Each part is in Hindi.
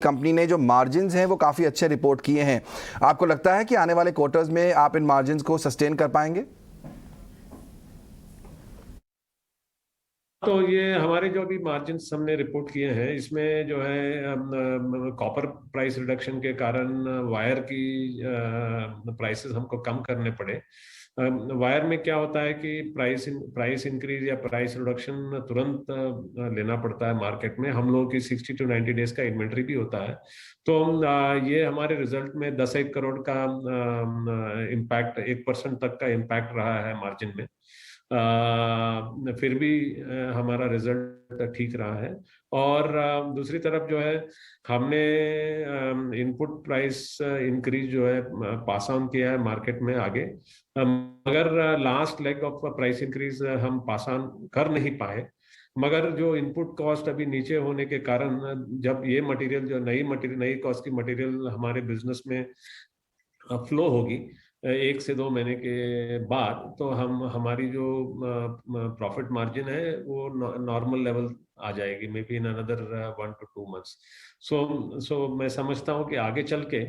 कंपनी ने जो मार्जिन्स हैं वो काफ़ी अच्छे रिपोर्ट किए हैं। आपको लगता है कि आने वाले क्वार्टर्स में आप इन मार्जिन्स को सस्टेन कर पाएंगे? तो ये हमारे जो अभी मार्जिन्स हमने रिपोर्ट किए हैं, इसमें जो है कॉपर प्राइस रिडक्शन के कारण वायर की प्राइसेस हमको कम करने पड़े। वायर में क्या होता है कि प्राइस इंक्रीज या प्राइस रिडक्शन तुरंत लेना पड़ता है मार्केट में। हम लोगों की 60 to 90 डेज का इन्वेंट्री भी होता है। तो ये हमारे रिजल्ट में 10-1 करोड़ का इम्पैक्ट, 1% तक का इम्पैक्ट रहा है मार्जिन में। फिर भी हमारा रिजल्ट ठीक रहा है। और दूसरी तरफ जो है, हमने इनपुट प्राइस इंक्रीज जो है पास ऑन किया है मार्केट में आगे। मगर last leg of price increase हम पास ऑन कर नहीं पाए। मगर जो इनपुट कॉस्ट अभी नीचे होने के कारण, जब ये मटेरियल जो नई कॉस्ट की मटेरियल हमारे बिजनेस में फ्लो होगी 1 से 2 महीने के बाद, तो हम हमारी जो प्रॉफिट मार्जिन है वो नॉर्मल लेवल आ जाएगी, may be in another 1 to 2 months। सो मैं समझता हूँ कि आगे चल के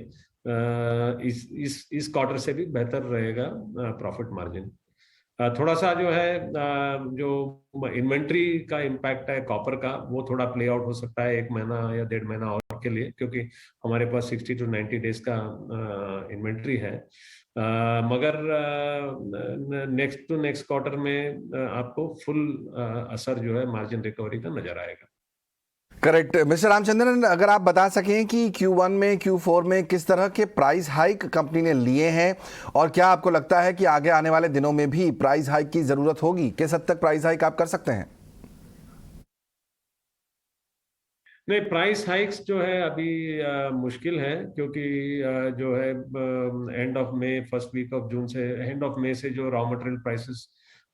इस क्वार्टर से भी बेहतर रहेगा प्रॉफिट मार्जिन। थोड़ा सा जो है जो इन्वेंट्री का इम्पैक्ट है कॉपर का, वो थोड़ा प्ले आउट हो सकता है 1 महीना या 1.5 महीना और के लिए, क्योंकि हमारे पास 60 to 90 डेज का इन्वेंट्री है। मगर नेक्स्ट टू नेक्स्ट क्वार्टर में आपको फुल असर जो है मार्जिन रिकवरी का नजर आएगा। करेक्ट। मिस्टर रामचंद्रन, अगर आप बता सकें कि Q1 में, Q4 में किस तरह के प्राइस हाइक कंपनी ने लिए हैं, और क्या आपको लगता है कि आगे आने वाले दिनों में भी प्राइस हाइक की ज़रूरत होगी? किस हद तक प्राइस हाइक आप कर सकते हैं? नहीं, प्राइस हाइक्स जो है अभी मुश्किल है, क्योंकि जो है end of May, first week of June से, एंड ऑफ मई से जो रॉ मटेरियल प्राइसेस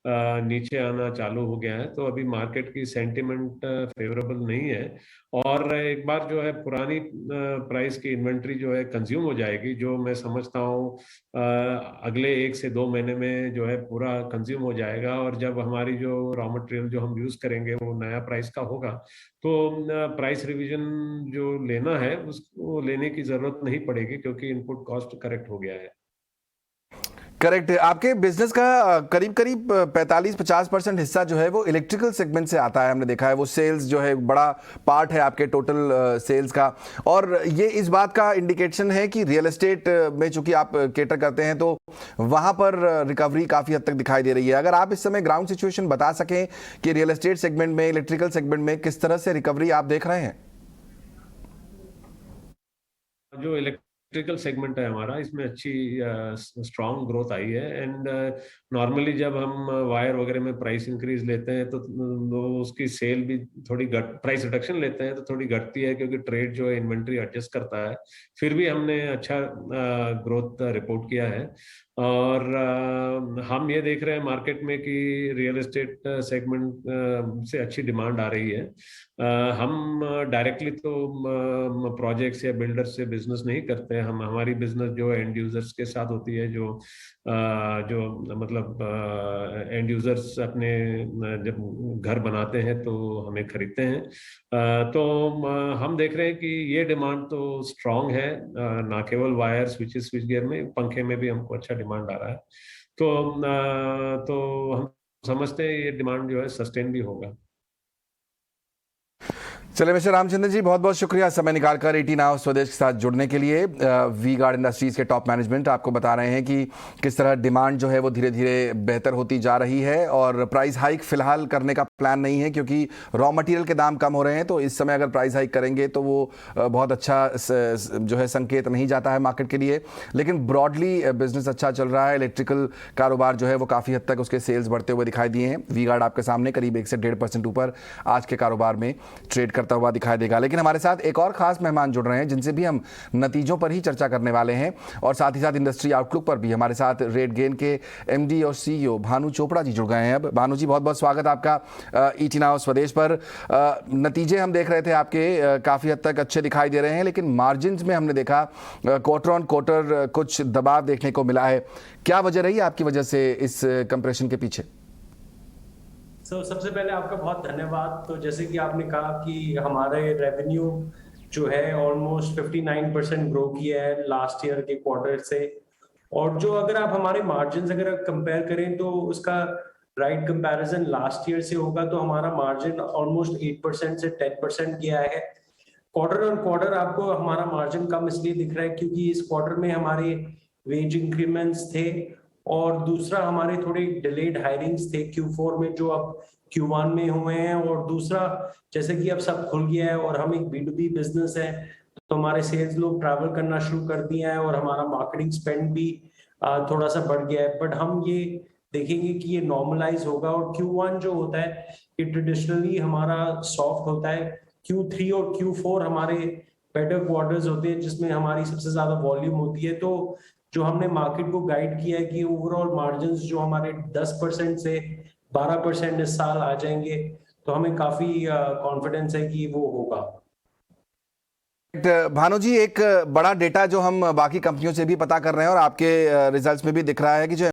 नीचे आना चालू हो गया है, तो अभी मार्केट की सेंटिमेंट फेवरेबल नहीं है। और एक बार जो है पुरानी प्राइस की इन्वेंट्री जो है कंज्यूम हो जाएगी, जो मैं समझता हूँ अगले 1 से 2 महीने में जो है पूरा कंज्यूम हो जाएगा। और जब हमारी जो रॉ मटेरियल जो हम यूज करेंगे वो नया प्राइस का होगा, तो प्राइस रिवीजन जो लेना है उसको लेने की जरूरत नहीं पड़ेगी, क्योंकि इनपुट कॉस्ट करेक्ट हो गया है। करेक्ट। आपके बिजनेस का करीब करीब 45-50% हिस्सा जो है वो इलेक्ट्रिकल सेगमेंट से आता है, हमने देखा है। वो सेल्स जो है बड़ा पार्ट है आपके टोटल सेल्स का, और ये इस बात का इंडिकेशन है कि रियल एस्टेट में चूंकि आप केटर करते हैं तो वहां पर रिकवरी काफ़ी हद तक दिखाई दे रही है। अगर आप इस समय ग्राउंड सिचुएशन बता सकें कि रियल एस्टेट सेगमेंट में, इलेक्ट्रिकल सेगमेंट में किस तरह से रिकवरी आप देख रहे हैं? जो इलेक्ट्रिकल सेगमेंट है हमारा, इसमें अच्छी स्ट्रांग ग्रोथ आई है। एंड नॉर्मली जब हम वायर वगैरह में प्राइस इंक्रीज लेते हैं तो उसकी सेल भी थोड़ी घट, प्राइस रिडक्शन लेते हैं तो थोड़ी घटती है, क्योंकि ट्रेड जो है इन्वेंट्री एडजस्ट करता है। फिर भी हमने अच्छा ग्रोथ रिपोर्ट किया है। और हम ये देख रहे हैं मार्केट में कि रियल एस्टेट सेगमेंट से अच्छी डिमांड आ रही है। हम डायरेक्टली तो प्रोजेक्ट्स या बिल्डर्स से बिजनेस नहीं करते हैं। हमारी बिजनेस जो एंड यूजर्स के साथ होती है, जो मतलब एंड यूजर्स अपने जब घर बनाते हैं तो हमें खरीदते हैं। तो हम देख रहे हैं कि ये डिमांड तो स्ट्रांग है, ना केवल वायर, स्विचेस, स्विच गियर में, पंखे में भी हमको अच्छा डिमांड आ रहा है। तो हम समझते हैं ये डिमांड जो है सस्टेन भी होगा। चलिए मिस्टर रामचंद्र जी, बहुत बहुत शुक्रिया समय निकालकर 18 Hours स्वदेश के साथ जुड़ने के लिए। वी गार्ड इंडस्ट्रीज के टॉप मैनेजमेंट आपको बता रहे हैं कि किस तरह डिमांड जो है वो धीरे धीरे बेहतर होती जा रही है, और प्राइस हाइक फिलहाल करने का प्लान नहीं है, क्योंकि रॉ मटेरियल के दाम कम हो रहे हैं। तो इस समय अगर प्राइस हाइक करेंगे तो वो बहुत अच्छा जो है संकेत नहीं जाता है मार्केट के लिए। लेकिन ब्रॉडली बिजनेस अच्छा चल रहा है। इलेक्ट्रिकल कारोबार जो है वो काफ़ी हद तक उसके सेल्स बढ़ते हुए दिखाई दिए हैं। वी गार्ड आपके सामने करीब 1 से 1.5% ऊपर आज के कारोबार में ट्रेड करता हुआ दिखाई देगा। लेकिन हमारे साथ एक और खास मेहमान जुड़ रहे हैं, जिनसे भी हम नतीजों पर ही चर्चा करने वाले हैं, और साथ ही साथ इंडस्ट्री आउटलुक पर भी। हमारे साथ रेडगेन के एमडी और सीईओ भानु चोपड़ा जी जुड़ गए हैं। अब भानु जी, बहुत बहुत स्वागत आपका 18 Hours स्वदेश पर। नतीजे हम देख रहे थे आपके काफ़ी हद तक अच्छे दिखाई दे रहे हैं, लेकिन मार्जिन में हमने देखा क्वार्टर ऑन क्वार्टर कुछ दबाव देखने को मिला है। क्या वजह रही आपकी वजह से इस कंप्रेशन के पीछे? सबसे पहले आपका बहुत धन्यवाद। तो जैसे कि आपने कहा कि हमारे रेवेन्यू जो है ऑलमोस्ट 59% ग्रो किया है लास्ट ईयर के क्वार्टर से। और जो अगर आप हमारे मार्जिन अगर कंपेयर करें तो उसका राइट कंपैरिजन लास्ट ईयर से होगा, तो हमारा मार्जिन ऑलमोस्ट 8% से 10% गया है। क्वार्टर ऑन क्वार्टर आपको हमारा मार्जिन कम इसलिए दिख रहा है क्योंकि इस क्वार्टर में हमारे वेज इंक्रीमेंट्स थे, और दूसरा हमारे थोड़े डिलेड हायरिंग्स थे Q4 में जो अब Q1 में हुए हैं। और दूसरा, जैसे कि अब सब खुल गया है और हम एक B2B बिजनेस है, तो हमारे सेल्स लोग ट्रैवल करना शुरू कर दिया है और हमारा मार्केटिंग स्पेंड भी थोड़ा सा बढ़ गया है। बट हम ये देखेंगे कि ये नॉर्मलाइज होगा। और Q1 जो होता है ये ट्रेडिशनली हमारा सॉफ्ट होता है। Q3 और Q4 हमारे बेटर क्वार्टर्स होते हैं जिसमें हमारी सबसे ज्यादा वॉल्यूम होती है। तो जो हमने मार्केट को गाइड किया है कि ओवरऑल मार्जिन्स जो हमारे 10% से 12% इस साल आ जाएंगे, तो हमें काफी कॉन्फिडेंस है कि वो होगा। भानु जी, एक बड़ा डेटा जो हम बाकी कंपनियों से भी पता कर रहे हैं और आपके रिजल्ट्स में भी दिख रहा है कि जो